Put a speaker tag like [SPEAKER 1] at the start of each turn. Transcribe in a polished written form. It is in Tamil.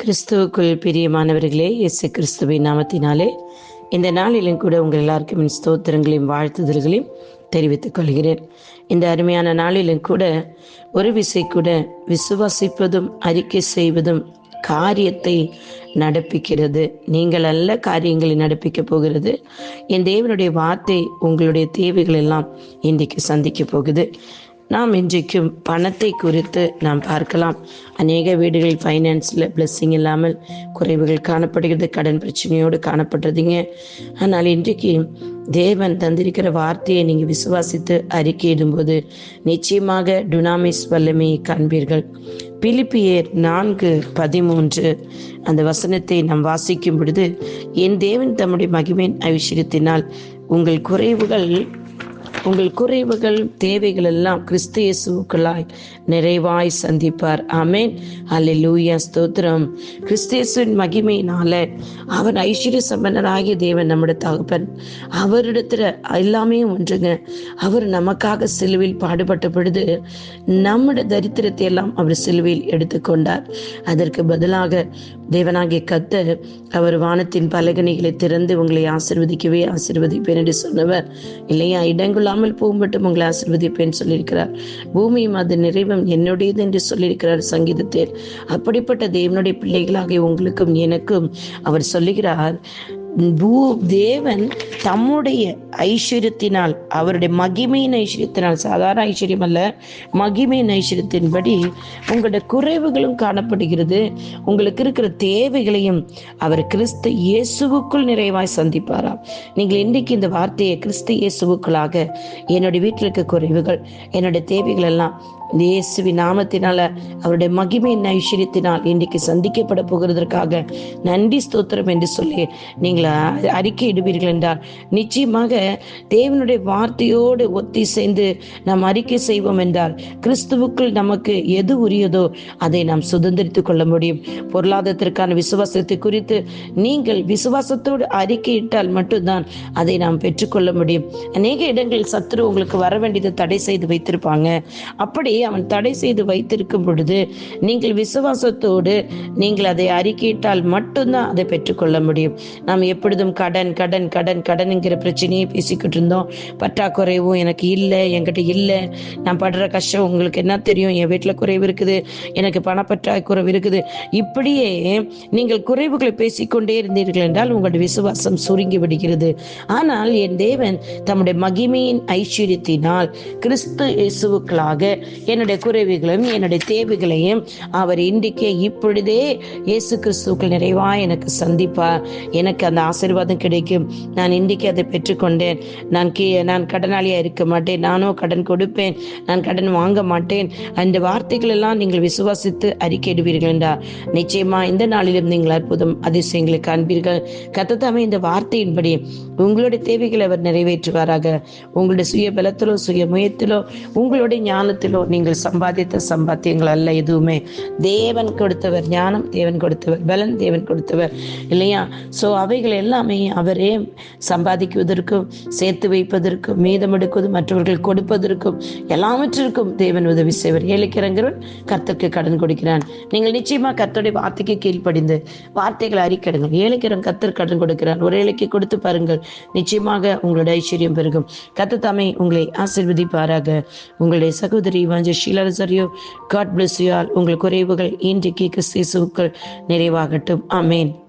[SPEAKER 1] கிறிஸ்துவுக்குள் பிரியமானவர்களே, இயேசு கிறிஸ்துவின் நாமத்தினாலே இந்த நாளிலும் கூட உங்கள் எல்லாருக்கும் என் ஸ்தோத்திரங்களையும் வாழ்த்துதல்களையும் தெரிவித்துக் கொள்கிறேன். இந்த அருமையான நாளிலும் கூட ஒரு விசை கூட விசுவாசிப்பதும் அறிக்கை செய்வதும் காரியத்தை நடப்பிக்கிறது. நீங்கள் அல்ல காரியங்களை நடப்பிக்க போகிறது. என் தேவனுடைய வார்த்தை உங்களுடைய தேவைகள் எல்லாம் இன்றைக்கு சந்திக்க போகுது. நாம் இன்றைக்கும் பணத்தை குறித்து நாம் பார்க்கலாம். அநேக வீடுகளில் ஃபைனான்ஸில் பிளெஸ்ஸிங் இல்லாமல் குறைவுகள் காணப்படுகிறது, கடன் பிரச்சனையோடு காணப்படுறதுங்க. ஆனால் இன்றைக்கு தேவன் தந்திருக்கிற வார்த்தையை நீங்கள் விசுவாசித்து அறிக்கையிடும்போது நிச்சயமாக டுனாமிஸ் வல்லமையை காண்பீர்கள். பிலிப்பியர் 4:13 அந்த வசனத்தை நாம் வாசிக்கும் பொழுது, என் தேவன் தம்முடைய மகிமையின் ஐஸ்வரியத்தினால் உங்கள் குறைவுகள் தேவைகள் எல்லாம் கிறிஸ்து இயேசுவுக்குள்ளாய் நிறைவாய் சந்திப்பார். ஆமென், அல்லேலூயா, ஸ்தோத்திரம். கிறிஸ்து இயேசுவின் மகிமையினால அவர் ஐஸ்வர்ய சம்பன்னராகிய தேவன் நம்முடைய தகப்பன். அவரிடத்துல எல்லாமே ஒன்றுங்க. அவர் நமக்காக சிலுவையில் பாடுபட்ட பொழுது நம்முடைய தரித்திரத்தை எல்லாம் அவர் சிலுவையில் எடுத்துக்கொண்டார். அதற்கு பதிலாக தேவனாகிய கர்த்தர் அவர் வானத்தின் பலகணிகளை திறந்து உங்களை ஆசீர்வதிப்பேன் என்று சொன்னவர் இல்லையா? இடங்கொள்ளாமல் போகும் மட்டும் உங்களை ஆசீர்வதிப்பேன் சொல்லியிருக்கிறார். பூமியும் அது நிறைவும் என்னுடையது என்று சொல்லியிருக்கிறார் சங்கீதத்தில். அப்படிப்பட்ட தேவனுடைய பிள்ளைகளாகிய உங்களுக்கும் எனக்கும் அவர் சொல்லுகிறார், தேவன் தம்முடைய ஐஸ்வர்யத்தினால், அவருடைய மகிமையின் ஐஸ்வர்யத்தினால், சாதாரண ஐஸ்வர்யம் அல்ல, மகிமையின் ஐஸ்வர்யத்தின்படி உங்களுடைய குறைவுகளும் காணப்படுகிறது. உங்களுக்கு இருக்கிற தேவைகளையும் அவர் கிறிஸ்து இயேசுவுக்குள் நிறைவாய் சந்திப்பாராம். நீங்கள் இன்றைக்கு இந்த வார்த்தையை கிறிஸ்து இயேசுவுக்குள்ளாக என்னுடைய வீட்டில் இருக்க குறைவுகள், என்னுடைய தேவைகள் எல்லாம் இயேசுவின் நாமத்தினால அவருடைய மகிமையின் ஐஸ்வர்யத்தினால் இன்றைக்கு சந்திக்கப்பட போகிறதற்காக நன்றி ஸ்தோத்திரம் என்று சொல்லி நீங்கள் அறிக்கையிடுவீர்கள் என்றால் நிச்சயமாக தேவனுடைய வார்த்தையோடு ஒத்திசைந்து நாம் அறிக்கை செய்வோம் என்றால் கிறிஸ்துவுக்குள் நமக்கு எது உரியதோ அதை நாம் சுதந்திரித்துக் கொள்ள முடியும். பொருளாதாரத்திற்கான விசுவாசத்தை குறித்து நீங்கள் விசுவாசத்தோடு அறிக்கையிட்டால் மட்டும்தான் அதை நாம் பெற்றுக்கொள்ள முடியும். அநேக இடங்களில் சத்துரு உங்களுக்கு வர வேண்டியதை தடை செய்து வைத்திருப்பாங்க. அப்படி அவன் தடை செய்து வைத்திருக்கும் பொழுது நீங்கள் விசுவாசத்தோடு நீங்கள் அதை அறிக்கையிட்டால் மட்டும்தான் அதை பெற்றுக்கொள்ள முடியும். நாம் எப்பொழுதும் கடன் என்கிற பிரச்சனையை பேசிக்கிட்டு இருந்தோம். பற்றாக்குறைவும் எனக்கு இல்லை, என்கிட்ட இல்லை, நான் படுற கஷ்டம் உங்களுக்கு என்ன தெரியும், என் வீட்டில் குறைவு இருக்குது, எனக்கு பணப்பற்றாக்குறைவு இருக்குது, இப்படியே நீங்கள் குறைவுகளை பேசிக்கொண்டே இருந்தீர்கள் என்றால் உங்களுடைய விசுவாசம் சுருங்கி விடுகிறது. ஆனால் என் தேவன் தம்முடைய மகிமையின் ஐஸ்வர்யத்தினால் கிறிஸ்து இயேசுவுக்களாக என்னுடைய குறைவுகளையும் என்னுடைய தேவைகளையும் அவர் இன்றைக்கே இப்பொழுதே இயேசு கிறிஸ்துவுக்குள் நிறைவாய் எனக்கு சந்திப்பார். எனக்கு அந்த ஆசீர்வாதம் கிடைக்கும். நான் இன்றைக்கு அதை பெற்றுக்கொண்டேன். நான் கடனாளியா இருக்க மாட்டேன், நானும் கடன் கொடுப்பேன், நான் கடன் வாங்க மாட்டேன். அந்த வார்த்தைகள் எல்லாம் நீங்கள் விசுவாசித்து அறிக்கையிடுவீர்கள் என்றால் நிச்சயமா இந்த நாளிலும் நீங்கள் அற்புதம் அதிசயங்களை காண்பீர்கள். கர்த்தர் இந்த வார்த்தையின்படி உங்களுடைய தேவைகளை அவர் நிறைவேற்றுவாராக. உங்களுடைய சுய பலத்திலோ சுய முயற்சியிலோ உங்களுடைய ஞானத்திலோ நீங்கள் சம்பாதித்த சம்பாத்தியங்கள் அல்ல எதுவுமே. தேவன் கொடுத்தவர் ஞானம், தேவன் கொடுத்தவர் பலன், தேவன் கொடுத்தவர் இல்லையா? ஸோ அவைகள் எல்லாமே அவரே சம்பாதிக்குவதற்கும் சேர்த்து வைப்பதற்கும் மீதம் எடுக்குவதும் மற்றவர்கள் கொடுப்பதற்கும் எல்லாவற்றிற்கும் தேவன் உதவி செய்வர். ஏழைக்கிறங்கிறவன் கர்த்தருக்கு கடன் கொடுக்கிறான். நீங்கள் நிச்சயமா கர்த்தருடைய வார்த்தைக்கு கீழ்ப்படிந்து வார்த்தைகளை அறிக்கையிடுங்கள். ஏழைக்கிறவன் கர்த்தர் கடன் கொடுக்கிறான். ஒரு ஏழைக்கு கொடுத்து பாருங்கள், நிச்சயமாக உங்களுடைய ஐஸ்வர்யம் பெருகும். கர்த்தர் தாமே உங்களை ஆசீர்வதிப்பாராக. உங்களுடைய சகோதரி Sheela Rosario. God bless you all. உங்கள் குறைவுகள் இன்றைக்கு கிறிஸ்து இயேசுவுக்குள் நிறைவாகட்டும். ஆமென்.